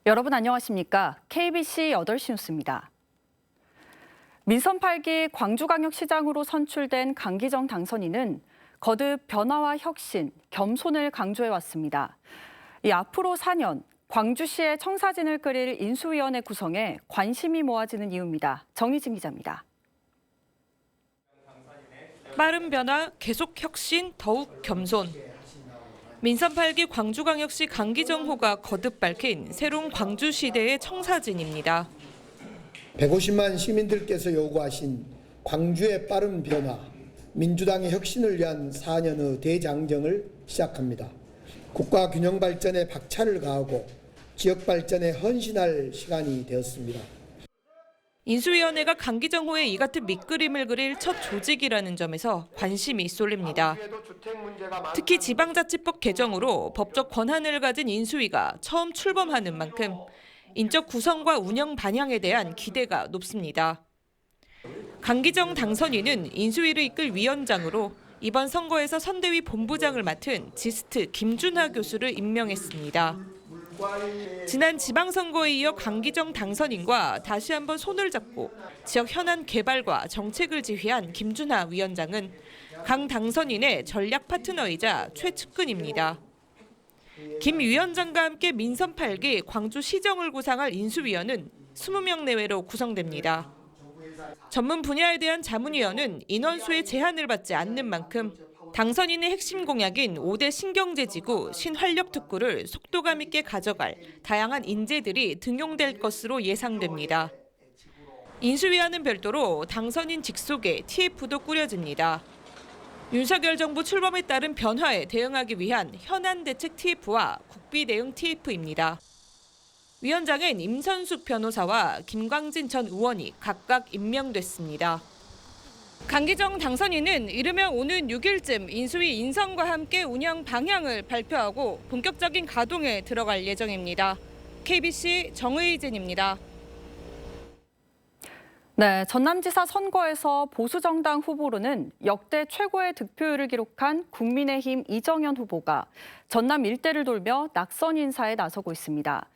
여러분 안녕하십니까? KBC 8시 뉴스입니다. 민선 8기 광주광역시장으로 선출된 강기정 당선인은 거듭 변화와 혁신, 겸손을 강조해왔습니다. 앞으로 4년 광주시의 청사진을 그릴 인수위원회 구성에 관심이 모아지는 이유입니다. 정희진 기자입니다. 빠른 변화, 계속 혁신, 더욱 겸손. 민선 8기 광주광역시 강기정호가 거듭 밝힌 새로운 광주시대의 청사진입니다. 150만 시민들께서 요구하신 광주의 빠른 변화, 민주당의 혁신을 위한 4년의 대장정을 시작합니다. 국가 균형 발전에 박차를 가하고 지역 발전에 헌신할 시간이 되었습니다. 인수위원회가 강기정호의 이 같은 밑그림을 그릴 첫 조직이라는 점에서 관심이 쏠립니다. 특히 지방자치법 개정으로 법적 권한을 가진 인수위가 처음 출범하는 만큼 인적 구성과 운영 방향에 대한 기대가 높습니다. 강기정 당선인은 인수위를 이끌 위원장으로 이번 선거에서 선대위 본부장을 맡은 지스트 김준하 교수를 임명했습니다. 지난 지방선거에 이어 강기정 당선인과 다시 한번 손을 잡고 지역 현안 개발과 정책을 지휘한 김준하 위원장은 강 당선인의 전략 파트너이자 최측근입니다. 김 위원장과 함께 민선 8기 광주시정을 구상할 인수위원은 20명 내외로 구성됩니다. 전문 분야에 대한 자문위원은 인원수의 제한을 받지 않는 만큼 당선인의 핵심 공약인 5대 신경제지구 신활력특구를 속도감 있게 가져갈 다양한 인재들이 등용될 것으로 예상됩니다. 인수위와는 별도로 당선인 직속에 TF도 꾸려집니다. 윤석열 정부 출범에 따른 변화에 대응하기 위한 현안 대책 TF와 국비 대응 TF입니다. 위원장엔 임선숙 변호사와 김광진 전 의원이 각각 임명됐습니다. 강기정 당선인은 이르면 오는 6일쯤 인수위 인선과 함께 운영 방향을 발표하고 본격적인 가동에 들어갈 예정입니다. KBC 정의진입니다. 네, 전남지사 선거에서 보수정당 후보로는 역대 최고의 득표율을 기록한 국민의힘 이정현 후보가 전남 일대를 돌며 낙선 인사에 나서고 있습니다.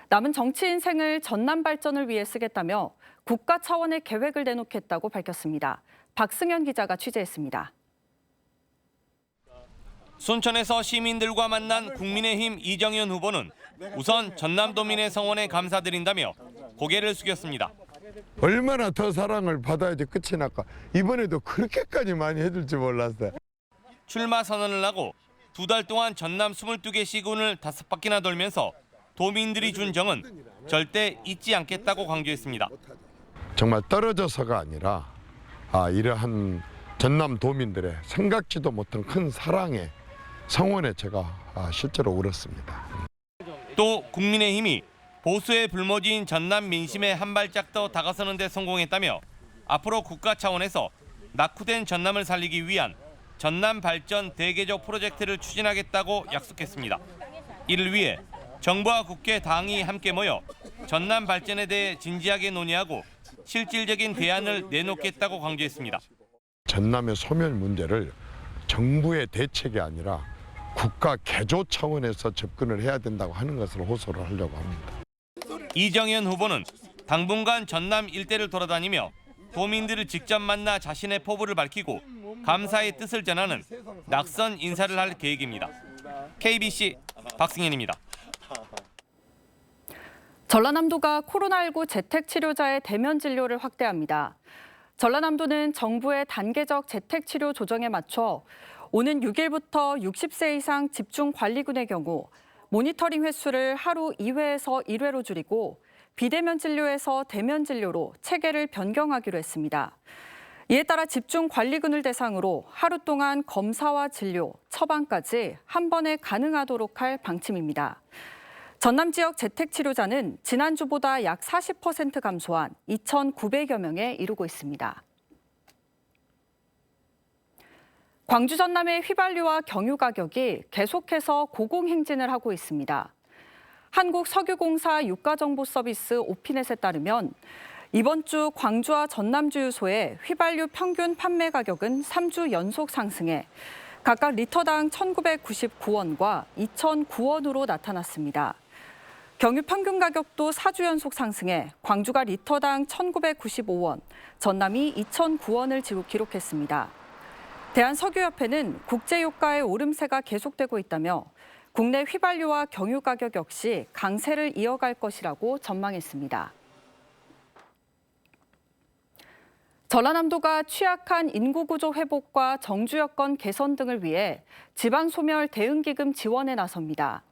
남은 정치 인생을 전남 발전을 위해 쓰겠다며 국가 차원의 계획을 내놓겠다고 밝혔습니다. 박승현 기자가 취재했습니다. 순천에서 시민들과 만난 국민의힘 이정현 후보는 우선 전남도민의 성원에 감사드린다며 고개를 숙였습니다. 얼마나 더 사랑을 받아야지 끝이 날까. 이번에도 그렇게까지 많이 해줄지 몰랐어요. 출마 선언을 하고 2달 동안 전남 22개 시군을 5바퀴나 돌면서 도민들이 준 정은 절대 잊지 않겠다고 강조했습니다. 정말 떨어져서가 아니라 이러한 전남 도민들의 생각지도 못한 큰 사랑에 성원에 제가 실제로 울었습니다. 또 국민의힘이 보수의 불모지인 전남 민심에 한 발짝 더 다가서는 데 성공했다며 앞으로 국가 차원에서 낙후된 전남을 살리기 위한 전남 발전 대개조 프로젝트를 추진하겠다고 약속했습니다. 이를 위해 정부와 국회 당이 함께 모여 전남 발전에 대해 진지하게 논의하고 실질적인 대안을 내놓겠다고 강조했습니다. 전남의 소멸 문제를 정부의 대책이 아니라 국가 개조 차원에서 접근을 해야 된다고 하는 것을 호소를 하려고 합니다. 이정현 후보는 당분간 전남 일대를 돌아다니며 도민들을 직접 만나 자신의 포부를 밝히고 감사의 뜻을 전하는 낙선 인사를 할 계획입니다. KBC 박승현입니다. 전라남도가 코로나19 재택치료자의 대면 진료를 확대합니다. 전라남도는 정부의 단계적 재택치료 조정에 맞춰 오는 6일부터 60세 이상 집중관리군의 경우 모니터링 횟수를 하루 2회에서 1회로 줄이고 비대면 진료에서 대면 진료로 체계를 변경하기로 했습니다. 이에 따라 집중관리군을 대상으로 하루 동안 검사와 진료, 처방까지 한 번에 가능하도록 할 방침입니다. 전남 지역 재택치료자는 지난주보다 약 40% 감소한 2,900여 명에 이르고 있습니다. 광주 전남의 휘발유와 경유 가격이 계속해서 고공행진을 하고 있습니다. 한국석유공사 유가정보서비스 오피넷에 따르면 이번 주 광주와 전남 주유소의 휘발유 평균 판매 가격은 3주 연속 상승해 각각 리터당 1,999원과 2,009원으로 나타났습니다. 경유 평균 가격도 4주 연속 상승해 광주가 리터당 1,995원, 전남이 2,009원을 기록했습니다. 대한석유협회는 국제유가의 오름세가 계속되고 있다며 국내 휘발유와 경유 가격 역시 강세를 이어갈 것이라고 전망했습니다. 전라남도가 취약한 인구구조 회복과 정주 여건 개선 등을 위해 지방소멸 대응기금 지원에 나섭니다.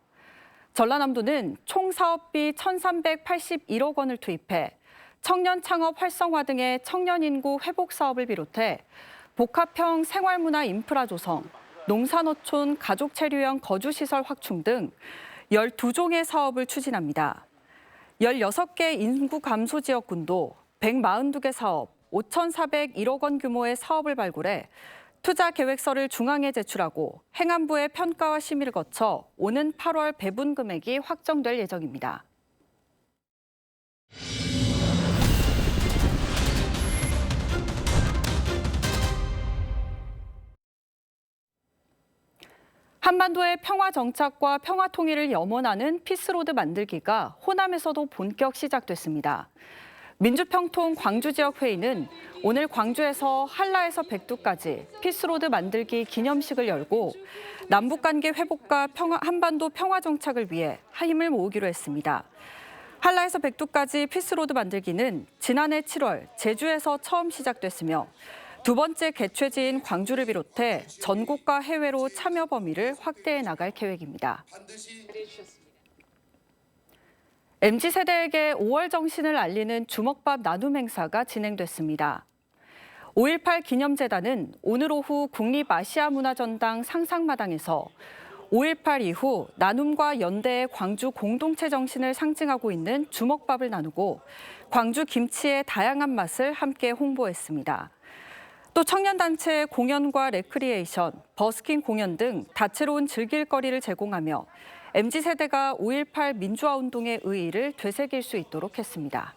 전라남도는 총 사업비 1,381억 원을 투입해 청년 창업 활성화 등의 청년 인구 회복 사업을 비롯해 복합형 생활문화 인프라 조성, 농산어촌 가족 체류형 거주시설 확충 등 12종의 사업을 추진합니다. 16개 인구 감소 지역군도 142개 사업, 5,401억 원 규모의 사업을 발굴해 투자 계획서를 중앙에 제출하고 행안부의 평가와 심의를 거쳐 오는 8월 배분 금액이 확정될 예정입니다. 한반도의 평화 정착과 평화 통일을 염원하는 피스로드 만들기가 호남에서도 본격 시작됐습니다. 민주평통 광주 지역 회의는 오늘 광주에서 한라에서 백두까지 피스로드 만들기 기념식을 열고 남북관계 회복과 한반도 평화 정착을 위해 힘을 모으기로 했습니다. 한라에서 백두까지 피스로드 만들기는 지난해 7월 제주에서 처음 시작됐으며 두 번째 개최지인 광주를 비롯해 전국과 해외로 참여 범위를 확대해 나갈 계획입니다. MZ세대에게 5월 정신을 알리는 주먹밥 나눔 행사가 진행됐습니다. 5.18 기념재단은 오늘 오후 국립아시아문화전당 상상마당에서 5.18 이후 나눔과 연대의 광주 공동체 정신을 상징하고 있는 주먹밥을 나누고 광주 김치의 다양한 맛을 함께 홍보했습니다. 또 청년단체의 공연과 레크리에이션, 버스킹 공연 등 다채로운 즐길거리를 제공하며 MZ세대가 5.18 민주화운동의 의의를 되새길 수 있도록 했습니다.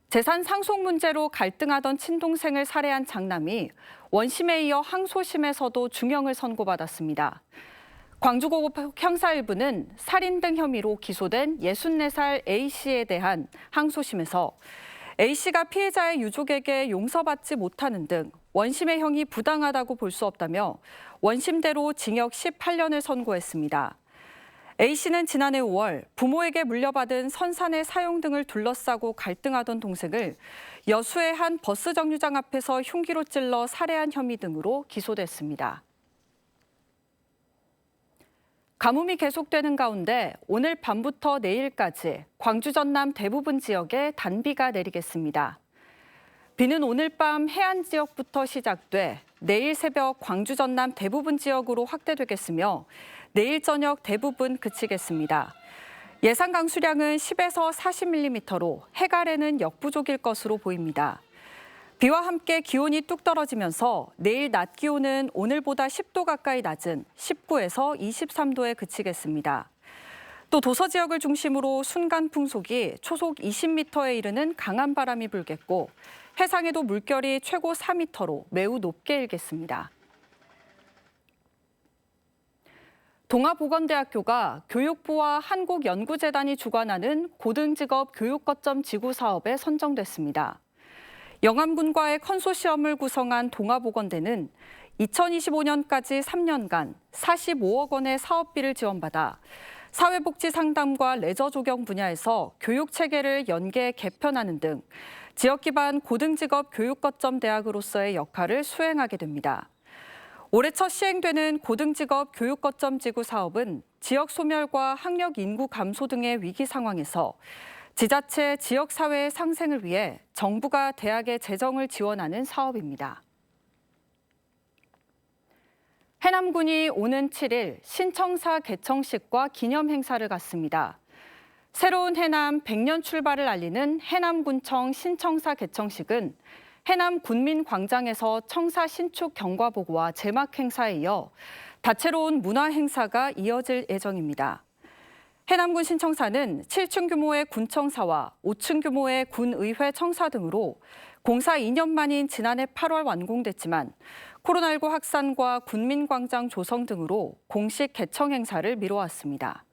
재산 상속 문제로 갈등하던 친동생을 살해한 장남이 원심에 이어 항소심에서도 중형을 선고받았습니다. 광주고급 형사 1부는 살인 등 혐의로 기소된 64살 A씨에 대한 항소심에서 A씨가 피해자의 유족에게 용서받지 못하는 등 원심의 형이 부당하다고 볼 수 없다며 원심대로 징역 18년을 선고했습니다. A씨는 지난해 5월 부모에게 물려받은 선산의 사용 등을 둘러싸고 갈등하던 동생을 여수의 한 버스 정류장 앞에서 흉기로 찔러 살해한 혐의 등으로 기소됐습니다. 가뭄이 계속되는 가운데 오늘 밤부터 내일까지 광주 전남 대부분 지역에 단비가 내리겠습니다. 비는 오늘 밤 해안 지역부터 시작돼 내일 새벽 광주 전남 대부분 지역으로 확대되겠으며 내일 저녁 대부분 그치겠습니다. 예상 강수량은 10에서 40mm로 해갈에는 역부족일 것으로 보입니다. 비와 함께 기온이 뚝 떨어지면서 내일 낮 기온은 오늘보다 10도 가까이 낮은 19에서 23도에 그치겠습니다. 또 도서 지역을 중심으로 순간 풍속이 초속 20m에 이르는 강한 바람이 불겠고 해상에도 물결이 최고 4m로 매우 높게 일겠습니다. 동아보건대학교가 교육부와 한국연구재단이 주관하는 고등직업 교육거점 지구 사업에 선정됐습니다. 영암군과의 컨소시엄을 구성한 동아보건대는 2025년까지 3년간 45억 원의 사업비를 지원받아 사회복지 상담과 레저 조경 분야에서 교육체계를 연계 개편하는 등 지역 기반 고등직업 교육거점 대학으로서의 역할을 수행하게 됩니다. 올해 첫 시행되는 고등직업 교육거점 지구 사업은 지역 소멸과 학력 인구 감소 등의 위기 상황에서 지자체, 지역사회의 상생을 위해 정부가 대학의 재정을 지원하는 사업입니다. 해남군이 오는 7일 신청사 개청식과 기념 행사를 갖습니다. 새로운 해남 100년 출발을 알리는 해남군청 신청사 개청식은 해남 군민광장에서 청사 신축 경과보고와 제막 행사에 이어 다채로운 문화 행사가 이어질 예정입니다. 해남군 신청사는 7층 규모의 군청사와 5층 규모의 군의회 청사 등으로 공사 2년 만인 지난해 8월 완공됐지만 코로나19 확산과 군민광장 조성 등으로 공식 개청 행사를 미뤄왔습니다.